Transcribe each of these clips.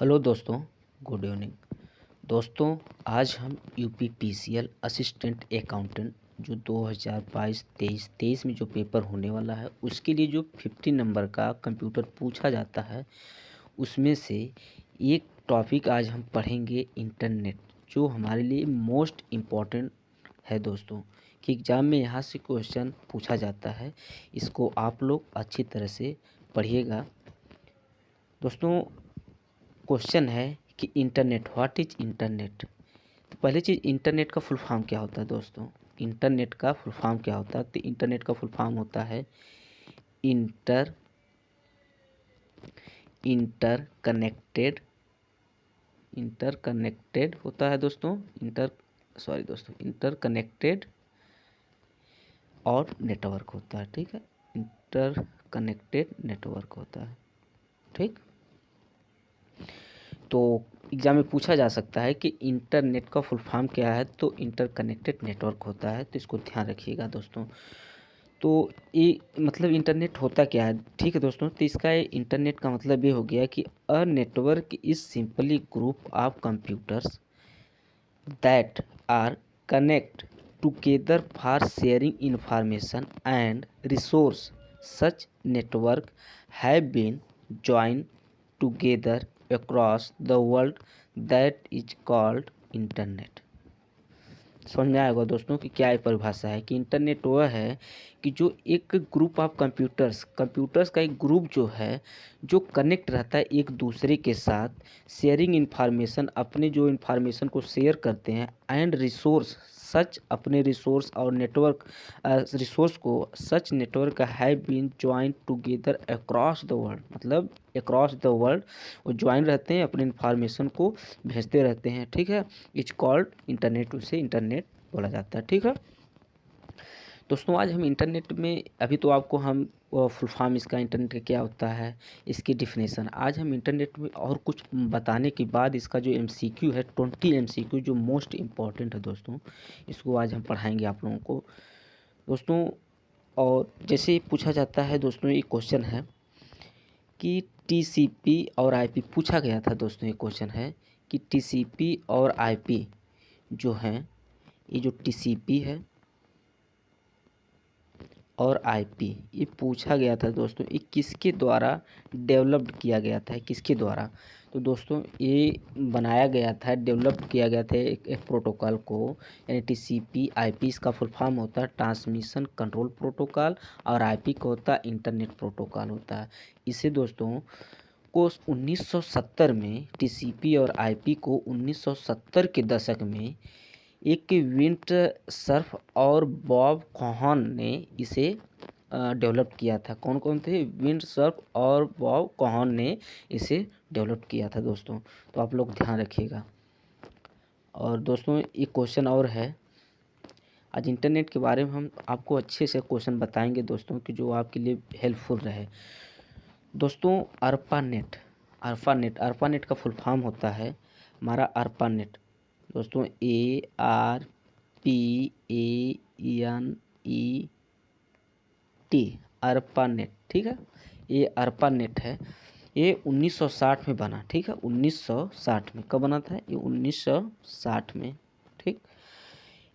Hello दोस्तों, good evening. दोस्तों, आज हम यूपीपीसीएल असिस्टेंट अकाउंटेंट जो 2022-23 में जो पेपर होने वाला है उसके लिए जो 50 नंबर का कंप्यूटर पूछा जाता है उसमें से एक टॉपिक आज हम पढ़ेंगे इंटरनेट, जो हमारे लिए मोस्ट इम्पॉर्टेंट है दोस्तों, कि एग्ज़ाम में यहाँ से क्वेश्चन पूछा जाता है। इसको आप लोग अच्छी तरह से पढ़िएगा। दोस्तों, क्वेश्चन है कि इंटरनेट, व्हाट इज इंटरनेट। तो पहली चीज़, इंटरनेट का फुल फॉर्म क्या होता है दोस्तों। इंटरनेट का फुल फॉर्म क्या होता है? तो इंटरनेट का फुल फॉर्म होता है इंटर इंटरकनेक्टेड इंटरकनेक्टेड होता है दोस्तों। इंटरकनेक्टेड और नेटवर्क होता है। ठीक है, इंटरकनेक्टेड नेटवर्क होता है। ठीक, तो एग्ज़ाम में पूछा जा सकता है कि इंटरनेट का फुल फॉर्म क्या है। तो इंटरकनेक्टेड नेटवर्क होता है, तो इसको ध्यान रखिएगा दोस्तों। तो ये मतलब इंटरनेट होता क्या है। ठीक है दोस्तों, तो इसका इंटरनेट का मतलब ये हो गया कि a network is simply group of computers that are connect together for sharing information and resource. Such network have been joined together across the world that is called internet. समझ में आएगा दोस्तों कि क्या ये परिभाषा है कि इंटरनेट वह है कि जो एक ग्रुप ऑफ कंप्यूटर्स का एक ग्रुप जो है, जो कनेक्ट रहता है एक दूसरे के साथ, शेयरिंग इंफॉर्मेशन, अपने जो इंफॉर्मेशन को शेयर करते हैं, एंड रिसोर्स, सच अपने रिसोर्स और नेटवर्क रिसोर्स को, such network have been join together across the world, मतलब अक्रॉस द वर्ल्ड वो ज्वाइन रहते हैं, अपने इंफॉर्मेशन को भेजते रहते हैं। ठीक है, इट्स कॉल्ड इंटरनेट, उसे इंटरनेट बोला जाता है। ठीक है दोस्तों, आज हम इंटरनेट में, अभी तो आपको हम फुल फॉर्म इसका इंटरनेट का क्या होता है, इसकी डिफिनेशन, आज हम इंटरनेट में और कुछ बताने के बाद इसका जो एमसीक्यू है, 20 एमसीक्यू जो मोस्ट इम्पॉर्टेंट है दोस्तों, इसको आज हम पढ़ाएंगे आप लोगों को दोस्तों। और जैसे पूछा जाता है दोस्तों, ये क्वेश्चन है कि टीसीपी और आईपी पूछा गया था दोस्तों। ये क्वेश्चन है कि टीसीपी और आईपी जो हैं, ये जो टीसीपी है और आईपी, ये पूछा गया था दोस्तों, ये किसके द्वारा डेवलप्ड किया गया था, किसके द्वारा। तो दोस्तों, ये बनाया गया था, डेवलप किया गया था एक प्रोटोकॉल को, यानी टीसीपी आईपी, इसका फुल फॉर्म होता है ट्रांसमिशन कंट्रोल प्रोटोकॉल, और आईपी को होता है इंटरनेट प्रोटोकॉल होता है। इसे दोस्तों को 1970 में, टीसीपी और आईपी को 1970 के दशक में एक विंट सर्फ और बॉब कॉहन ने इसे डेवलप किया था। कौन कौन थे? विंट सर्फ और बॉब कॉहन ने इसे डेवलप किया था दोस्तों, तो आप लोग ध्यान रखिएगा। और दोस्तों, एक क्वेश्चन और है, आज इंटरनेट के बारे में हम आपको अच्छे से क्वेश्चन बताएंगे दोस्तों, कि जो आपके लिए हेल्पफुल रहे दोस्तों। अर्पानेट का फुल फॉर्म होता है हमारा अर्पानेट दोस्तों, ARPANET, अर्पानेट। ठीक है, ये अर्पानेट है, ये 1960 में बना। ठीक है, 1960 में कब बना था? ये 1960 में। ठीक,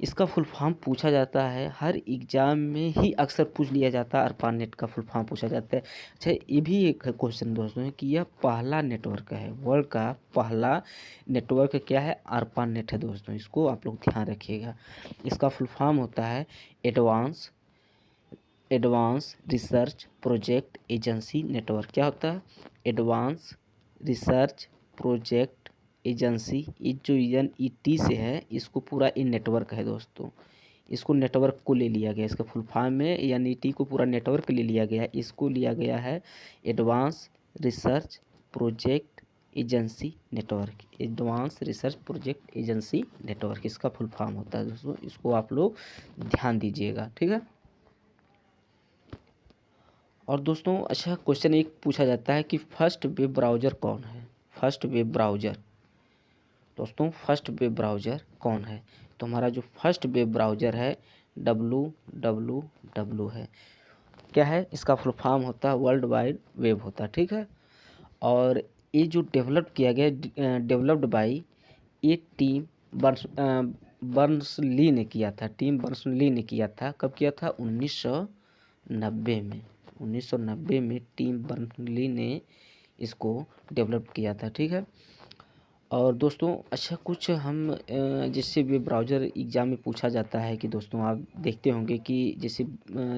इसका फुल फॉर्म पूछा जाता है, हर एग्जाम में ही अक्सर पूछ लिया जाता है, अर्पानेट का फुल फॉर्म पूछा जाता है। अच्छा, ये भी एक क्वेश्चन दोस्तों है कि यह पहला नेटवर्क है, वर्ल्ड का पहला नेटवर्क क्या है? अर्पानेट है दोस्तों, इसको आप लोग ध्यान रखिएगा। इसका फुल फॉर्म होता है advance research project agency network. क्या होता है? Advance research project agency. ये जो NET से है, इसको पूरा ये नेटवर्क है दोस्तों, इसको नेटवर्क को ले लिया गया, इसका फुल फॉर्म में NET को पूरा नेटवर्क ले लिया गया, इसको लिया गया है advance research project agency network. Advance research project agency network इसका फुल फॉर्म होता है दोस्तों, इसको आप लोग ध्यान दीजिएगा। ठीक है, और दोस्तों, अच्छा क्वेश्चन एक पूछा जाता है कि फर्स्ट वेब ब्राउज़र कौन है? फर्स्ट वेब ब्राउज़र दोस्तों, फर्स्ट वेब ब्राउज़र कौन है? तो हमारा जो फर्स्ट वेब ब्राउज़र है www है। क्या है? इसका फुल फॉर्म होता है वर्ल्ड वाइड वेब होता है। ठीक है, और ये जो डेवलप किया गया, डेवलप्ड बाई ए टीम बर्नस-ली ने किया था। टीम बर्नस-ली ने किया था। कब किया था? 1990 में। 1990 में टीम बर्नस-ली ने इसको डेवलप किया था। ठीक है। और दोस्तों अच्छा कुछ हम जैसे वेब ब्राउज़र एग्ज़ाम में पूछा जाता है कि दोस्तों आप देखते होंगे कि जैसे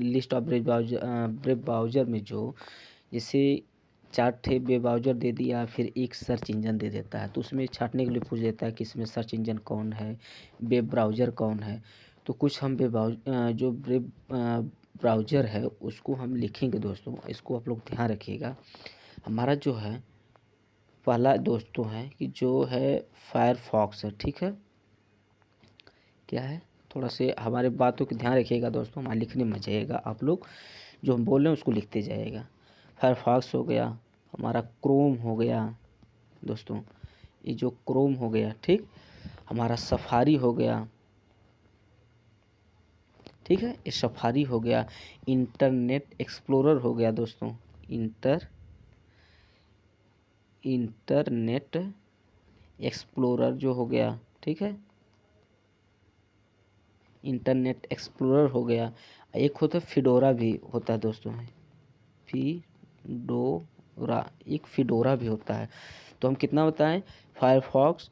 लिस्ट ऑफ वेब ब्राउज़र में जो जैसे 4 ठे वेब ब्राउज़र दे दिया, फिर एक सर्च इंजन दे देता है, तो उसमें छाँटने के लिए पूछ लेता है कि इसमें सर्च इंजन कौन है, वेब ब्राउज़र कौन है। तो कुछ हम जो वेब ब्राउज़र है उसको हम लिखेंगे दोस्तों, इसको आप लोग ध्यान रखिएगा। हमारा जो है पहला दोस्तों है कि जो है फायरफॉक्स है। ठीक है। क्या है? थोड़ा से हमारे बातों का ध्यान रखिएगा दोस्तों, हमारे लिखने में जाइएगा। आप लोग जो हम बोल रहे हैं उसको लिखते जाइएगा। फायरफॉक्स हो गया, हमारा क्रोम हो गया दोस्तों, ये जो क्रोम हो गया, ठीक। हमारा सफारी हो गया, ठीक है, ये सफारी हो गया। इंटरनेट एक्सप्लोरर हो गया दोस्तों, इंटरनेट एक्सप्लोरर जो हो गया, ठीक है, इंटरनेट एक्सप्लोरर हो गया। एक होता है फिडोरा भी होता है दोस्तों, फिडोरा, एक फिडोरा भी होता है। तो हम कितना बताएं? Firefox,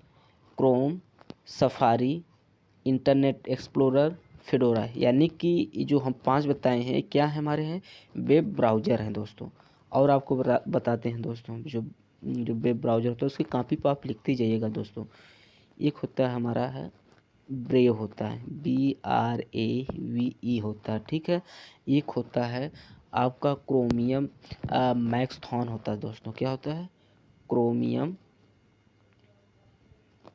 Chrome, Safari, Internet Explorer, Fedora, यानी कि ये जो हम 5 बताए हैं क्या है? हमारे हैं वेब ब्राउज़र हैं दोस्तों। और आपको बताते हैं दोस्तों, जो जो वेब ब्राउज़र होता है उसकी कॉपी पर आप लिखते जाइएगा दोस्तों। एक होता है हमारा है ब्रेव होता है, BRAVE होता है, ठीक है। एक होता है आपका क्रोमियम मैक्सथॉन होता है दोस्तों। क्या होता है? क्रोमियम,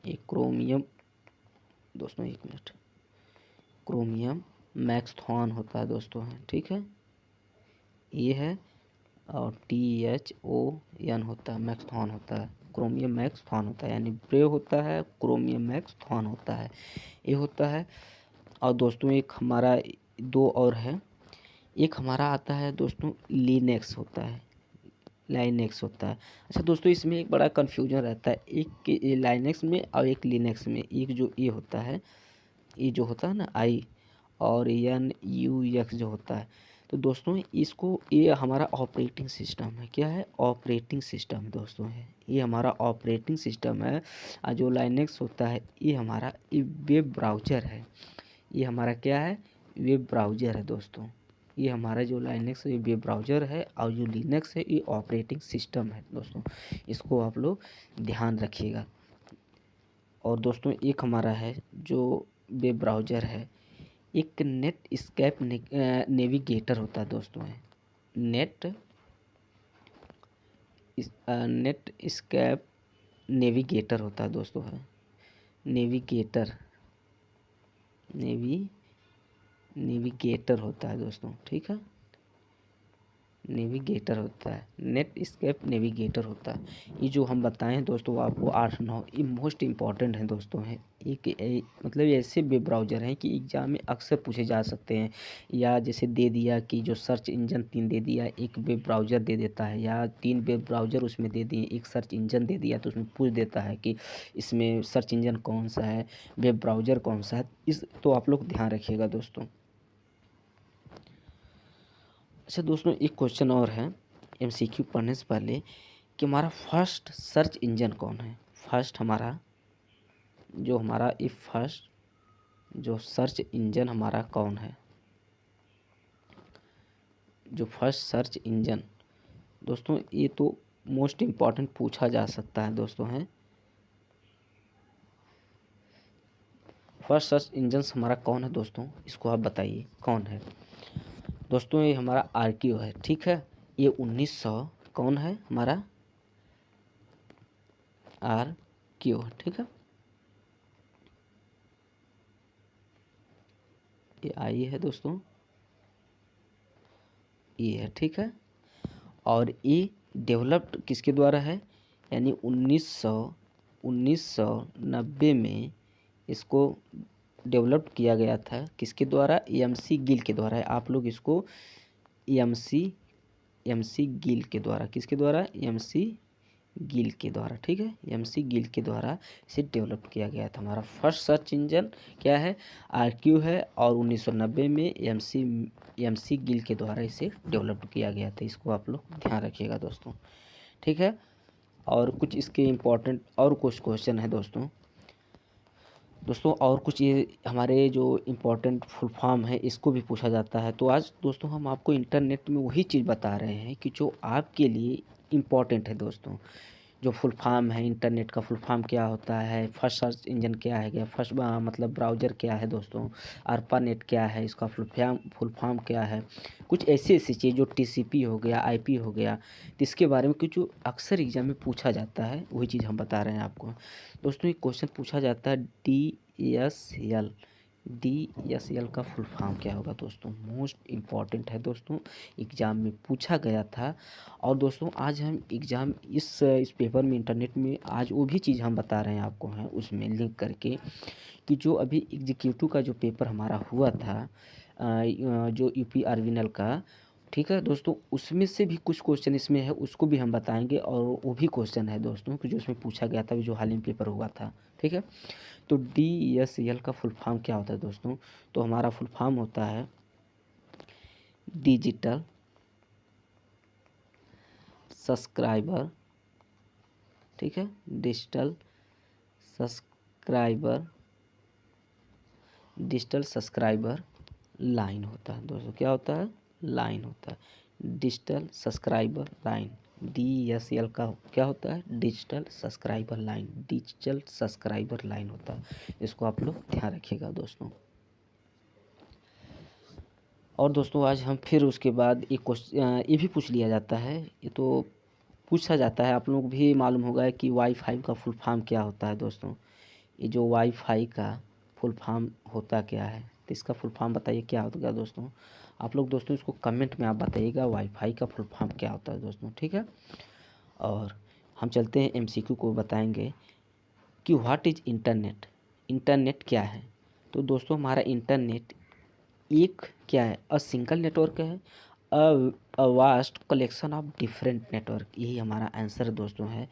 एक क्रोमियम दोस्तों, एक मिनट, क्रोमियम मैक्सथॉन होता है दोस्तों है, ठीक है, ये है। और THON होता है, मैक्सथॉन होता है, क्रोमियम मैक्सथॉन होता है, यानी ब्रेव होता है, क्रोमियम मैक्सथॉन होता है, ये होता है। और दोस्तों एक हमारा 2 और है, एक हमारा आता है दोस्तों लिनक्स होता है, लाइनेक्स होता है। अच्छा दोस्तों इसमें एक बड़ा कन्फ्यूजन रहता है, एक लाइनेक्स में और एक लिनक्स में। एक जो ये होता है, ये जो होता है ना आई, और NUX जो होता है, तो दोस्तों इसको, ये हमारा ऑपरेटिंग सिस्टम है। क्या है? ऑपरेटिंग सिस्टम दोस्तों है, ये हमारा ऑपरेटिंग सिस्टम है। और जो लाइनेक्स होता है ये हमारा वेब ब्राउज़र है। ये हमारा क्या है? वेब ब्राउज़र है दोस्तों। ये हमारा जो लाइनेक्स ये वेब ब्राउज़र है, और जो लिनक्स है ये ऑपरेटिंग सिस्टम है दोस्तों। इसको आप लोग ध्यान रखिएगा। और दोस्तों एक हमारा है जो वेब ब्राउज़र है, एक नेट स्केप नेविगेटर होता है दोस्तों है, नेट स्केप नेविगेटर होता है दोस्तों है, नेविगेटर होता है दोस्तों, ठीक है, नेविगेटर होता है, नेट स्केप नेविगेटर होता है। ये जो हम बताएं हैं दोस्तों आपको 8-9, ये मोस्ट इम्पॉर्टेंट हैं दोस्तों हैं। मतलब ऐसे वेब ब्राउज़र हैं कि एग्ज़ाम में अक्सर पूछे जा सकते हैं। या जैसे दे दिया कि जो सर्च इंजन 3 दे दिया, एक वेब ब्राउज़र दे देता है, या 3 वेब ब्राउज़र उसमें दे दिए, एक सर्च इंजन दे दिया, तो उसमें पूछ देता है कि इसमें सर्च इंजन कौन सा है, वेब ब्राउज़र कौन सा है। तो आप लोग ध्यान रखिएगा दोस्तों। अच्छा दोस्तों एक क्वेश्चन और है MCQ पढ़ने से पहले, कि हमारा फर्स्ट सर्च इंजन कौन है? फर्स्ट हमारा ये फर्स्ट जो सर्च इंजन हमारा कौन है? जो फर्स्ट सर्च इंजन दोस्तों, ये तो मोस्ट इम्पॉर्टेंट पूछा जा सकता है दोस्तों है। फर्स्ट सर्च इंजन हमारा कौन है दोस्तों? इसको आप बताइए कौन है दोस्तों? ये हमारा RTO है, ठीक है। ये 1900 कौन है? हमारा RTO, ठीक है। ये आई है दोस्तों, ये है, ठीक है। और ये डेवलप्ड किसके द्वारा है? यानी 1990 में इसको डेवलप किया गया था। किसके द्वारा? EMC गिल के द्वारा है। आप लोग इसको EMC गिल के द्वारा, किसके द्वारा? EMC गिल के द्वारा, ठीक है, एमसी गिल के द्वारा इसे डेवलप किया गया था। हमारा फर्स्ट सर्च इंजन क्या है, आरक्यू है, और 1990 में एमसी गिल के द्वारा इसे डेवलप किया गया था। इसको आप लोग ध्यान रखिएगा दोस्तों, ठीक है। और कुछ इसके इम्पोर्टेंट और कुछ क्वेश्चन है दोस्तों और कुछ ये हमारे जो इम्पोर्टेंट फुल फॉर्म है इसको भी पूछा जाता है। तो आज दोस्तों हम आपको इंटरनेट में वही चीज़ बता रहे हैं कि जो आपके लिए इम्पोर्टेंट है दोस्तों। जो फुल फॉर्म है, इंटरनेट का फुल फॉर्म क्या होता है, फर्स्ट सर्च इंजन क्या है, क्या फर्स्ट मतलब ब्राउज़र क्या है दोस्तों, ARPANET क्या है, इसका फुल फॉर्म क्या है, कुछ ऐसी ऐसी चीज़ जो TCP हो गया, IP हो गया, तो इसके बारे में कुछ जो अक्सर एग्जाम में पूछा जाता है वही चीज़ हम बता रहे हैं आपको दोस्तों। एक क्वेश्चन पूछा जाता है DSL का फुल फॉर्म क्या होगा दोस्तों, मोस्ट इम्पॉर्टेंट है दोस्तों, एग्ज़ाम में पूछा गया था। और दोस्तों आज हम एग्ज़ाम इस पेपर में, इंटरनेट में आज वो भी चीज़ हम बता रहे हैं आपको हैं उसमें लिंक करके कि जो अभी एग्जीक्यूटिव का जो पेपर हमारा हुआ था जो यूपी आर्विनल का, ठीक है दोस्तों, उसमें से भी कुछ क्वेश्चन इसमें है, उसको भी हम बताएंगे। और वो भी क्वेश्चन है दोस्तों कि जो उसमें पूछा गया था, जो हाल ही में पेपर हुआ था, ठीक है। तो DSL का फुल फॉर्म क्या होता है दोस्तों, तो हमारा फुल फॉर्म होता है डिजिटल सब्सक्राइबर, ठीक है, डिजिटल सब्सक्राइबर लाइन होता है दोस्तों। क्या होता है, लाइन होता है, डिजिटल सब्सक्राइबर लाइन। DSL का क्या होता है, डिजिटल सब्सक्राइबर लाइन होता है। इसको आप लोग ध्यान रखिएगा दोस्तों। और दोस्तों आज हम फिर उसके बाद एक क्वेश्चन ये भी पूछ लिया जाता है, ये तो पूछा जाता है, आप लोग भी मालूम होगा कि वाईफाई का फुल फॉर्म क्या होता है दोस्तों। ये जो वाईफाई का फुल फॉर्म होता क्या है, तो इसका फुल फॉर्म बताइए क्या होगा दोस्तों। आप लोग दोस्तों इसको कमेंट में आप बताइएगा वाईफाई का फुल फॉर्म क्या होता है दोस्तों, ठीक है। और हम चलते हैं MCQ को बताएंगे कि व्हाट इज़ इंटरनेट, इंटरनेट क्या है। तो दोस्तों हमारा इंटरनेट एक क्या है, अ सिंगल नेटवर्क है, a vast collection of different network, यही हमारा आंसर दोस्तों है।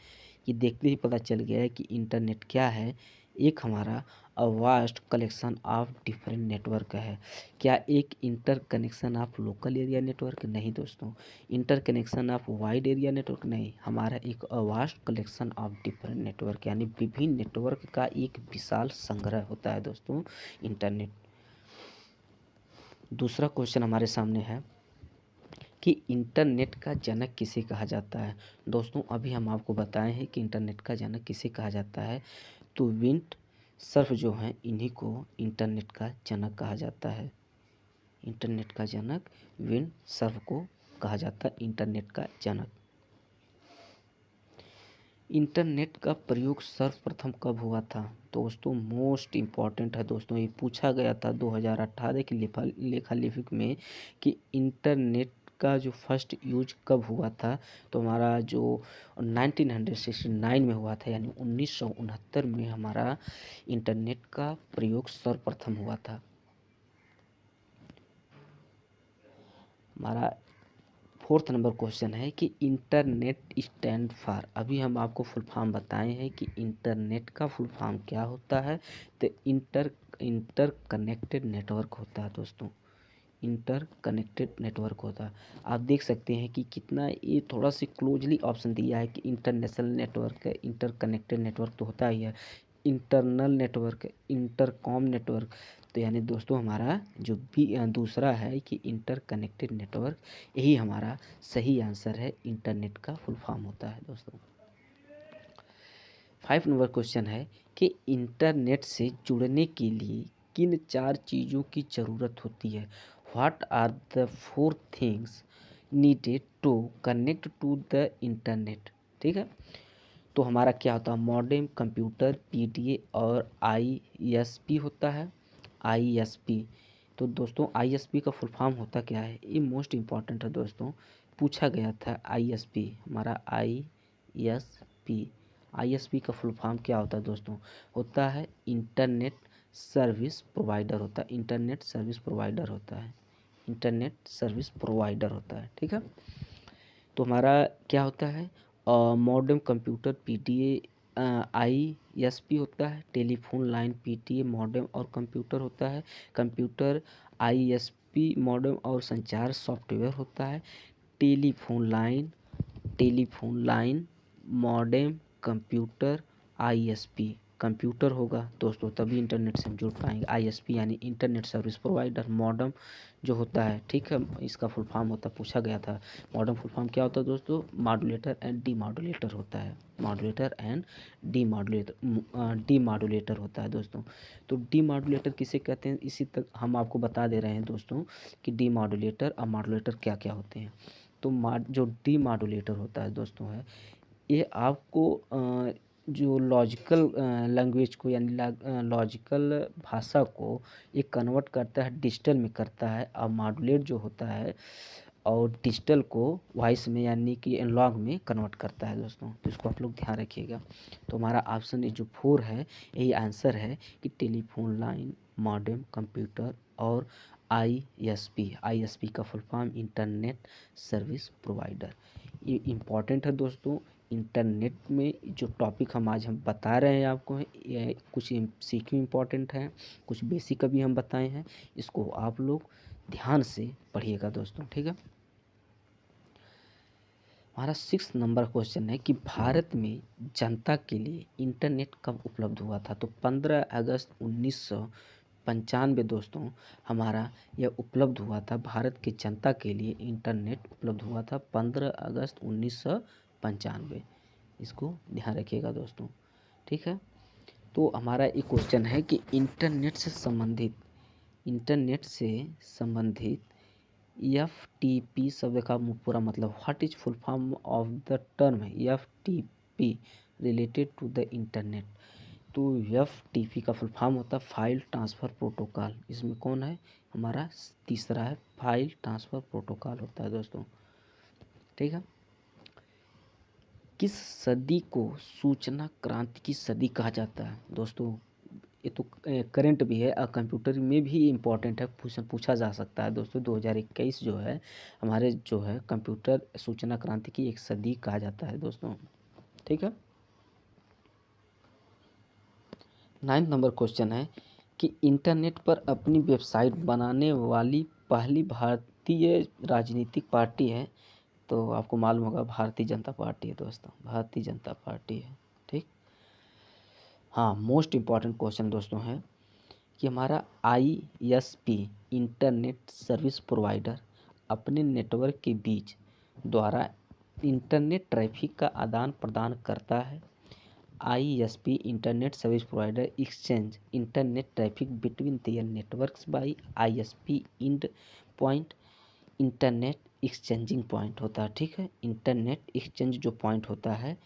ये देखते ही पता चल गया है कि इंटरनेट क्या है, एक हमारा a vast collection of different network है। क्या एक inter connection of local area network, नहीं दोस्तों। Inter connection of wide area network, नहीं। हमारा एक a vast collection of different network, यानी विभिन्न नेटवर्क का एक विशाल संग्रह होता है दोस्तों इंटरनेट। दूसरा क्वेश्चन हमारे सामने है कि इंटरनेट का जनक किसे कहा जाता है। दोस्तों अभी हम आपको बताए हैं कि इंटरनेट का जनक किसे कहा जाता है, तो विंड सर्फ जो हैं इन्हीं को इंटरनेट का जनक कहा जाता है। इंटरनेट का जनक विंड सर्फ को कहा जाता है, इंटरनेट का जनक। इंटरनेट का प्रयोग सर्वप्रथम कब हुआ था, दोस्तों मोस्ट इम्पॉर्टेंट है दोस्तों, ये पूछा गया था 2018 के लेखालेखिक में कि इंटरनेट का जो फर्स्ट यूज कब हुआ था। तो हमारा जो 1969 में हुआ था, यानी 1969 में हमारा इंटरनेट का प्रयोग सर्वप्रथम हुआ था। हमारा 4th नंबर क्वेश्चन है कि इंटरनेट स्टैंड फॉर, अभी हम आपको फुल फॉर्म बताए हैं कि इंटरनेट का फुल फॉर्म क्या होता है, तो इंटर कनेक्टेड नेटवर्क होता है दोस्तों, इंटर कनेक्टेड नेटवर्क होता है। आप देख सकते हैं कि कितना ये थोड़ा सी क्लोजली ऑप्शन दिया है कि इंटरनेशनल नेटवर्क है, इंटर कनेक्टेड नेटवर्क तो होता ही है, इंटरनल नेटवर्क, इंटरकॉम नेटवर्क। तो यानी दोस्तों हमारा जो भी दूसरा है कि इंटर कनेक्टेड नेटवर्क, यही हमारा सही आंसर है, इंटरनेट का फुल फॉर्म होता है दोस्तों। 5 नंबर क्वेश्चन है कि इंटरनेट से जुड़ने के लिए किन 4 चीज़ों की ज़रूरत होती है। What are the 4 things needed to connect to the internet, ठीक है। तो हमारा क्या होता है, मॉडेम, कंप्यूटर, PDA और ISP होता है, ISP। तो दोस्तों ISP का फुल फॉर्म होता क्या है, ये मोस्ट इम्पॉर्टेंट है दोस्तों, पूछा गया था। ISP हमारा ISP का फुल फॉर्म क्या होता है दोस्तों, होता है इंटरनेट सर्विस प्रोवाइडर होता है, इंटरनेट सर्विस प्रोवाइडर होता है, इंटरनेट सर्विस प्रोवाइडर होता है, ठीक है। तो हमारा क्या होता है, मॉडेम कंप्यूटर पीटीए आईएसपी होता है। टेलीफोन लाइन पीटीए मॉडेम और कंप्यूटर होता है। कंप्यूटर आईएसपी मॉडेम और संचार सॉफ्टवेयर होता है। Telephone line modem computer ISP computer होगा दोस्तों, तभी इंटरनेट से हम जुड़ पाएंगे। आईएसपी यानी इंटरनेट सर्विस प्रोवाइडर। मॉडेम जो होता है, ठीक है, इसका फुल फॉर्म होता है, पूछा गया था। मॉडेम फुल फॉर्म क्या होता है दोस्तों? मॉड्यूलेटर एंड डीमॉड्यूलेटर होता है। मॉड्यूलेटर एंड डीमॉड्यूलेटर होता है दोस्तों। तो डीमॉड्यूलेटर किसे कहते हैं, इसी तक हम आपको बता दे रहे हैं दोस्तों कि डीमॉड्यूलेटर और मॉड्यूलेटर क्या क्या होते हैं। तो जो डीमॉड्यूलेटर होता है दोस्तों है, ये आपको जो लॉजिकल लैंग्वेज को यानी लॉजिकल भाषा को ये कन्वर्ट करता है, डिजिटल में करता है। और मॉड्यूलेट जो होता है और डिजिटल को वॉइस में यानी कि एनालॉग में कन्वर्ट करता है दोस्तों। तो इसको आप लोग ध्यान रखिएगा। तो हमारा ऑप्शन जो 4 है यही आंसर है कि टेलीफोन लाइन मॉडेम कंप्यूटर और आईएसपी का full form internet service provider. ये इम्पॉर्टेंट है दोस्तों। इंटरनेट में जो टॉपिक हम बता रहे हैं आपको, ये कुछ सीक्यू इम्पॉर्टेंट है, कुछ बेसिक अभी हम बताए हैं। इसको आप लोग ध्यान से पढ़िएगा दोस्तों, ठीक है। हमारा 6 नंबर क्वेश्चन है कि भारत में जनता के लिए इंटरनेट कब उपलब्ध हुआ था? तो 15 अगस्त 1995 दोस्तों हमारा यह उपलब्ध हुआ था। भारत की जनता के लिए इंटरनेट उपलब्ध हुआ था 15 अगस्त 1995। इसको ध्यान रखिएगा दोस्तों, ठीक है। तो हमारा एक क्वेश्चन है कि इंटरनेट से संबंधित FTP शब्द का पूरा मतलब what is full form of the term FTP related to the internet. तो FTP का फुल फॉर्म होता है फाइल ट्रांसफ़र प्रोटोकॉल। इसमें कौन है? हमारा तीसरा है, फाइल ट्रांसफ़र प्रोटोकॉल होता है दोस्तों, ठीक है। किस सदी को सूचना क्रांति की सदी कहा जाता है दोस्तों? ये तो करंट भी है और कंप्यूटर में भी इम्पोर्टेंट है, पूछा जा सकता है दोस्तों। 2021 जो है हमारे जो है कंप्यूटर सूचना क्रांति की एक सदी कहा जाता है दोस्तों, ठीक है। 9 नंबर क्वेश्चन है कि इंटरनेट पर अपनी वेबसाइट बनाने वाली पहली भारतीय राजनीतिक पार्टी है। तो आपको मालूम होगा भारतीय जनता पार्टी है दोस्तों, भारतीय जनता पार्टी है, ठीक। हाँ, मोस्ट इम्पॉर्टेंट क्वेश्चन दोस्तों है कि हमारा ISP इंटरनेट सर्विस प्रोवाइडर अपने नेटवर्क के बीच द्वारा इंटरनेट ट्रैफिक का आदान प्रदान करता है। ISP internet service provider exchange internet traffic between their networks by ISP end point. Internet exchanging point होता है, ठीक है। इंटरनेट एक्सचेंज जो पॉइंट होता है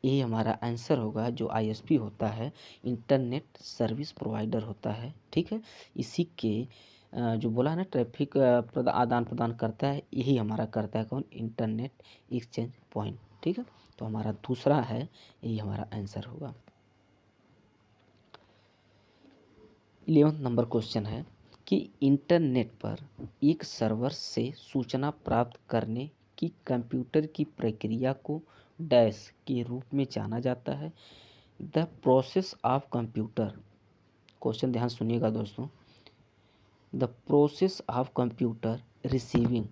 ये हमारा आंसर होगा। जो ISP होता है इंटरनेट सर्विस प्रोवाइडर होता है, ठीक है। इसी के जो बोला है ना ट्रैफिक आदान प्रदान करता है, यही हमारा करता है कौन? इंटरनेट एक्सचेंज पॉइंट, ठीक है। तो हमारा दूसरा है, यही हमारा आंसर होगा। 11 नंबर क्वेश्चन है कि इंटरनेट पर एक सर्वर से सूचना प्राप्त करने की कंप्यूटर की प्रक्रिया को डैश के रूप में जाना जाता है। The process of computer, question ध्यान सुनिएगा दोस्तों। The process of computer receiving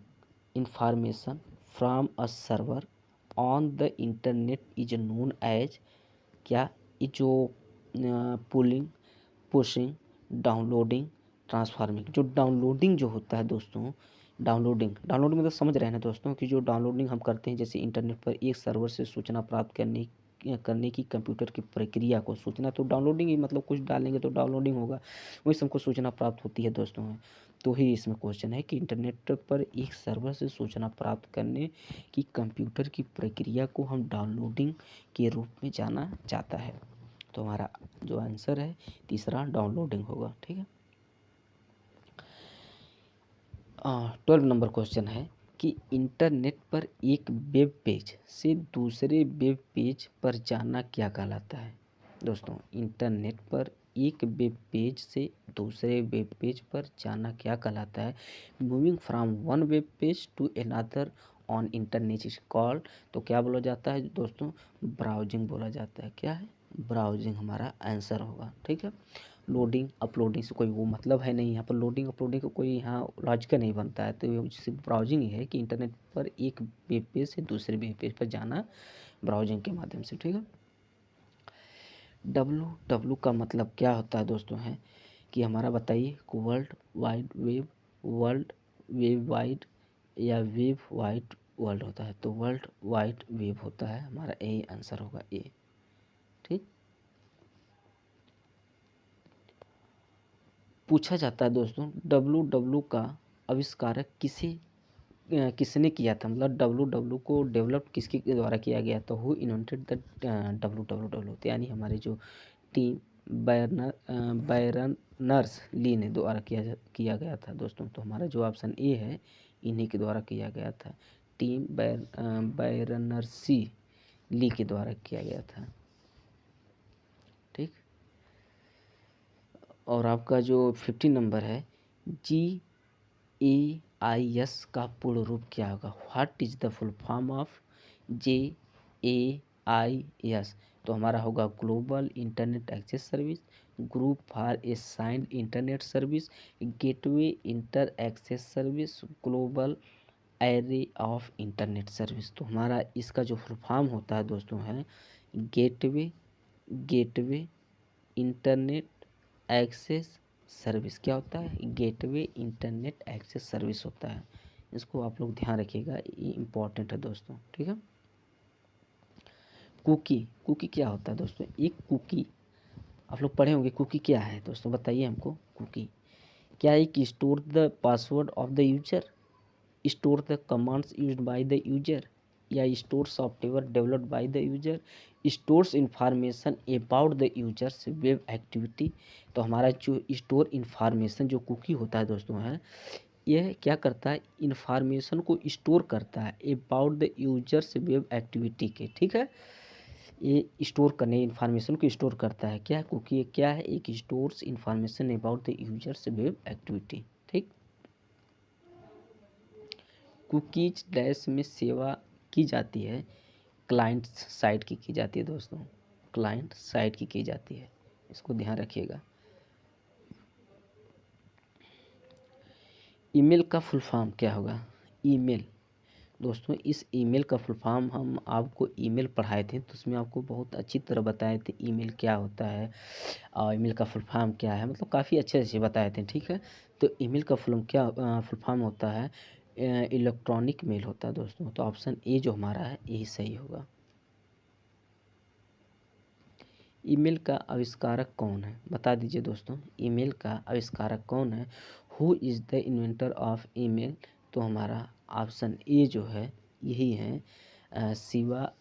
information from a server on the internet is known as क्या? ये जो पुलिंग, पुशिंग, डाउनलोडिंग, ट्रांसफार्मिंग। जो डाउनलोडिंग जो होता है दोस्तों, डाउनलोडिंग मतलब समझ रहे हैं ना दोस्तों कि जो डाउनलोडिंग हम करते हैं, जैसे इंटरनेट पर एक सर्वर से सूचना प्राप्त करने की कंप्यूटर की प्रक्रिया को सूचना, तो डाउनलोडिंग ही मतलब कुछ डालेंगे तो डाउनलोडिंग होगा, वही से हमको सूचना प्राप्त होती है दोस्तों। तो ही इसमें क्वेश्चन है कि इंटरनेट पर एक सर्वर से सूचना प्राप्त करने की कंप्यूटर की प्रक्रिया को हम डाउनलोडिंग के रूप में जाना जाता है। तो हमारा जो आंसर है तीसरा डाउनलोडिंग होगा, ठीक है। 12 नंबर क्वेश्चन है कि इंटरनेट पर एक वेब पेज से दूसरे वेब पेज पर जाना क्या कहलाता है दोस्तों? इंटरनेट पर एक वेब पेज से दूसरे वेब पेज पर जाना क्या कहलाता है? Moving from one web page to another on internet is called, तो क्या बोला जाता है दोस्तों, ब्राउजिंग बोला जाता है। क्या है, ब्राउजिंग हमारा आंसर होगा। ठीक है, लोडिंग अपलोडिंग से कोई वो मतलब है नहीं, यहाँ पर लोडिंग अपलोडिंग का कोई यहाँ लॉजिक नहीं बनता है। तो ये सिर्फ ब्राउजिंग ही है कि इंटरनेट पर एक वेब पेज से दूसरे वेब पेज पर जाना ब्राउजिंग के माध्यम से। ठीक है, डब्लू का मतलब क्या होता है दोस्तों, है कि हमारा बताइए, world wide web, world web wide या वेब वाइड वर्ल्ड होता है, तो वर्ल्ड वाइड वेब होता है हमारा, यही आंसर होगा ए। ठीक, पूछा जाता है दोस्तों, डब्लू का आविष्कारक किसने किया था, मतलब डब्लू को डेवलप किसके द्वारा किया गया, तो हु इन्वेंटेड द डब्लू, यानी हमारे जो टीम बैरनर्स ली ने द्वारा किया गया था दोस्तों। तो हमारा जो ऑप्शन ए है, इन्हीं के द्वारा किया गया था, टीम बैरनर्सी ली के द्वारा किया गया था। ठीक, और आपका जो 15 नंबर है, GAIS का पूर्ण रूप क्या होगा, what is the full form of GAIS, तो हमारा होगा global internet access service, group for assigned internet service, gateway inter access service, global array of internet service. तो हमारा इसका जो फुल फॉर्म होता है दोस्तों है gateway gateway internet access service. क्या होता है, गेटवे इंटरनेट एक्सेस सर्विस होता है। इसको आप लोग ध्यान रखिएगा, ये इम्पोर्टेंट है दोस्तों। ठीक है, कुकी क्या होता है दोस्तों, एक कुकी आप लोग पढ़े होंगे, कुकी क्या है दोस्तों, बताइए हमको। कुकी क्या है कि store the password of the user, store the commands used by the user, या store software developed by the user, stores information about the users web activity. तो हमारा जो स्टोर इंफॉर्मेशन जो कुकी होता है दोस्तों है, यह क्या करता है, इंफॉर्मेशन को स्टोर करता है about the users web activity के। ठीक है, ये स्टोर करने इंफॉर्मेशन को स्टोर करता है। क्या है कुकी, क्या है, एक stores information about the users web activity. ठीक, कुकीज डैश में सेवा की जाती है, क्लाइंट साइड की जाती है दोस्तों, क्लाइंट साइड की जाती है, इसको ध्यान रखिएगा। ईमेल का फुल फॉर्म क्या होगा, ईमेल दोस्तों, इस ईमेल का फुल फॉर्म हम आपको ईमेल पढ़ाए थे, तो उसमें आपको बहुत अच्छी तरह बताए थे ईमेल क्या होता है और ईमेल का फुल फॉर्म क्या है, मतलब काफ़ी अच्छे से बताए थे। ठीक है, तो ईमेल का फुल फॉर्म होता है इलेक्ट्रॉनिक मेल होता है दोस्तों। तो ऑप्शन ए जो हमारा है यही सही होगा। ईमेल का आविष्कारक कौन है, बता दीजिए दोस्तों, ईमेल का आविष्कारक कौन है, who is the inventor of email, तो हमारा ऑप्शन ए जो है यही है, शिवा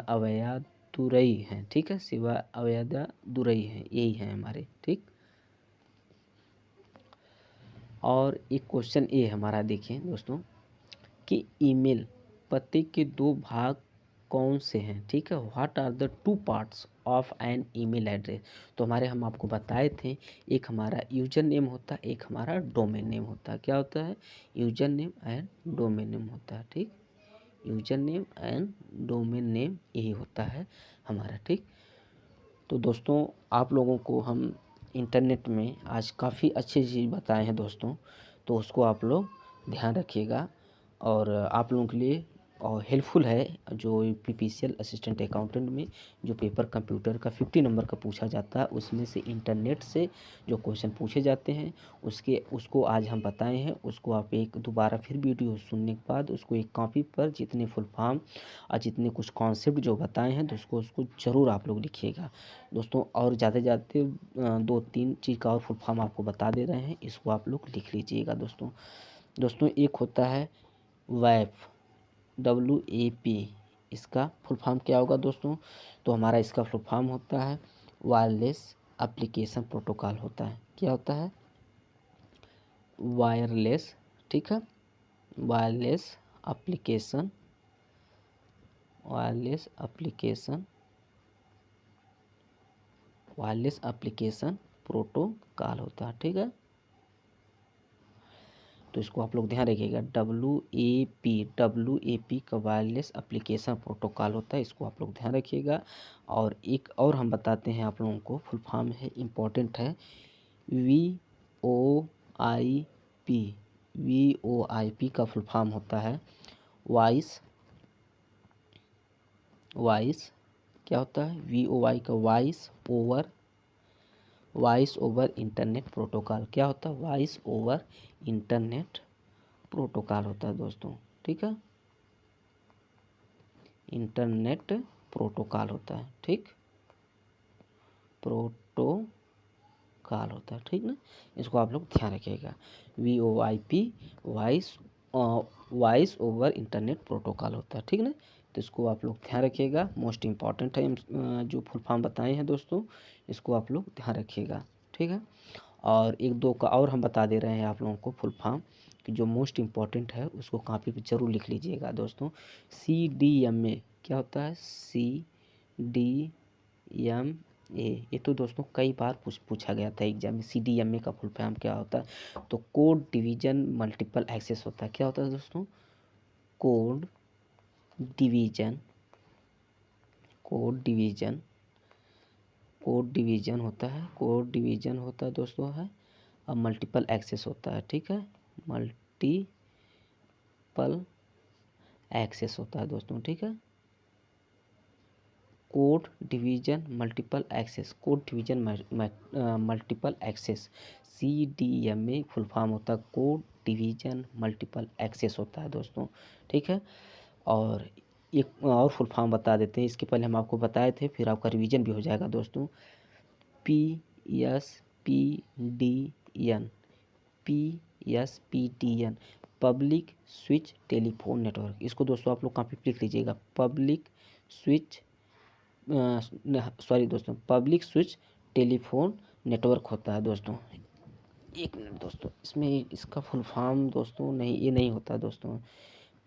अवैयादुरई हैं। ठीक है, शिवा अवैयादुरई हैं, यही है हमारे। ठीक, और एक क्वेश्चन ए हमारा देखिए दोस्तों कि ईमेल पते के दो भाग कौन से हैं। ठीक है, what are the two parts of an email address, तो हमारे हम आपको बताए थे, एक हमारा यूजर नेम होता है, एक हमारा डोमेन नेम होता है। क्या होता है, user name and domain name होता है। ठीक, user name and domain name यही होता है हमारा। ठीक, तो दोस्तों आप लोगों को हम इंटरनेट में आज काफ़ी अच्छी चीज़ बताए हैं दोस्तों, तो उसको आप लोग ध्यान रखिएगा, और आप लोगों के लिए और हेल्पफुल है। जो पीपीसीएल असिस्टेंट अकाउंटेंट में जो पेपर कंप्यूटर का 50 नंबर का पूछा जाता है, उसमें से इंटरनेट से जो क्वेश्चन पूछे जाते हैं उसको आज हम बताए हैं। उसको आप एक दोबारा फिर वीडियो सुनने के बाद उसको एक कॉपी पर जितने फुल फॉर्म और जितने कुछ कॉन्सेप्ट जो बताए हैं, तो उसको ज़रूर आप लोग लिखिएगा दोस्तों। और ज़्यादा ज़्यादा 2-3 चीज़ का और फुल फॉर्म आपको बता दे रहे हैं, इसको आप लोग लिख लीजिएगा दोस्तों। एक होता है वैप, WAP, इसका फुल फॉर्म क्या होगा दोस्तों, तो हमारा इसका फुल फॉर्म होता है वायरलेस एप्लीकेशन प्रोटोकॉल होता है। क्या होता है, वायरलेस। ठीक है, wireless application wireless application wireless application protocol होता है। ठीक है, तो इसको आप लोग ध्यान रखिएगा। WAP का वायरलेस एप्लीकेशन प्रोटोकॉल होता है, इसको आप लोग ध्यान रखिएगा। और एक और हम बताते हैं आप लोगों को, फुल फॉर्म है, इम्पोर्टेंट है, VoIP। VoIP का फुल फॉर्म होता है वॉइस क्या होता है? VoI का वॉइस ओवर इंटरनेट प्रोटोकॉल। क्या होता है? वॉइस ओवर इंटरनेट प्रोटोकॉल होता है दोस्तों, ठीक है, इंटरनेट प्रोटोकॉल होता है, ठीक, प्रोटोकॉल होता है, ठीक ना। इसको आप लोग ध्यान रखिएगा। VoIP voice over internet protocol होता है, ठीक ना। तो इसको आप लोग ध्यान रखिएगा, मोस्ट इम्पॉर्टेंट है जो फुल फॉर्म बताए हैं दोस्तों, इसको आप लोग ध्यान रखिएगा, ठीक है। और एक दो का और हम बता दे रहे हैं आप लोगों को फुल फॉर्म, कि जो मोस्ट इम्पॉर्टेंट है उसको कॉपी पे जरूर लिख लीजिएगा दोस्तों। CDMA क्या होता है? CDMA, ये तो दोस्तों कई बार पूछा गया था एग्जाम में, CDMA का फुल फॉर्म क्या होता है? तो कोड डिवीजन मल्टीपल एक्सेस होता है। क्या होता है दोस्तों? कोड डिवीजन कोड डिवीजन होता है दोस्तों, है, और मल्टीपल एक्सेस होता है, ठीक है, मल्टीपल एक्सेस होता है दोस्तों, ठीक है। Code division multiple access, CDMA full form होता है कोड डिवीजन मल्टीपल एक्सेस होता है दोस्तों, ठीक है। और एक और फुल फॉर्म बता देते हैं, इसके पहले हम आपको बताए थे, फिर आपका रिवीजन भी हो जाएगा दोस्तों। PSPDN public switch telephone network. इसको दोस्तों आप लोग कॉपी पे लिख लीजिएगा। पब्लिक स्विच टेलीफोन नेटवर्क होता है दोस्तों। एक मिनट दोस्तों, इसमें इसका फुल फॉर्म दोस्तों नहीं, ये नहीं होता दोस्तों,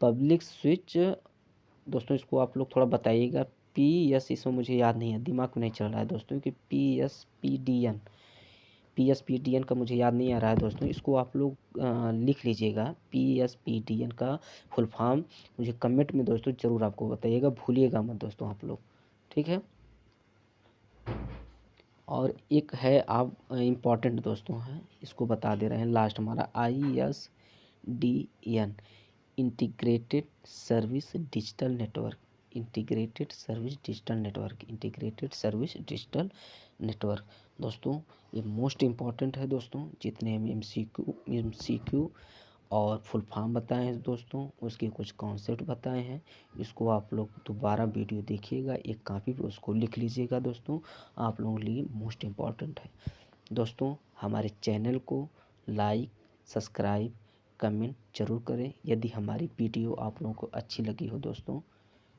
पब्लिक स्विच। दोस्तों इसको आप लोग थोड़ा बताइएगा। इसमें मुझे याद नहीं है, दिमाग में नहीं चल रहा है दोस्तों, कि PSPDN का मुझे याद नहीं आ रहा है दोस्तों। इसको आप लोग लिख लीजिएगा, PSPDN का फुल फॉर्म मुझे कमेंट में दोस्तों ज़रूर आपको बताइएगा, भूलिएगा मत दोस्तों आप लोग, ठीक है। और एक है आप इम्पॉर्टेंट दोस्तों है, इसको बता दे रहे हैं लास्ट हमारा, ISDN integrated service digital network दोस्तों, ये मोस्ट इम्पॉर्टेंट है दोस्तों। जितने हम MCQ और फुल फॉर्म बताए हैं दोस्तों, उसके कुछ कॉन्सेप्ट बताए हैं, इसको आप लोग दोबारा वीडियो देखिएगा, एक कॉपी पे उसको लिख लीजिएगा दोस्तों, आप लोगों के लिए मोस्ट इम्पॉर्टेंट है दोस्तों। हमारे चैनल को लाइक, सब्सक्राइब, कमेंट जरूर करें, यदि हमारी वीडियो आप लोगों को अच्छी लगी हो दोस्तों।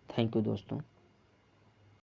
थैंक यू दोस्तों।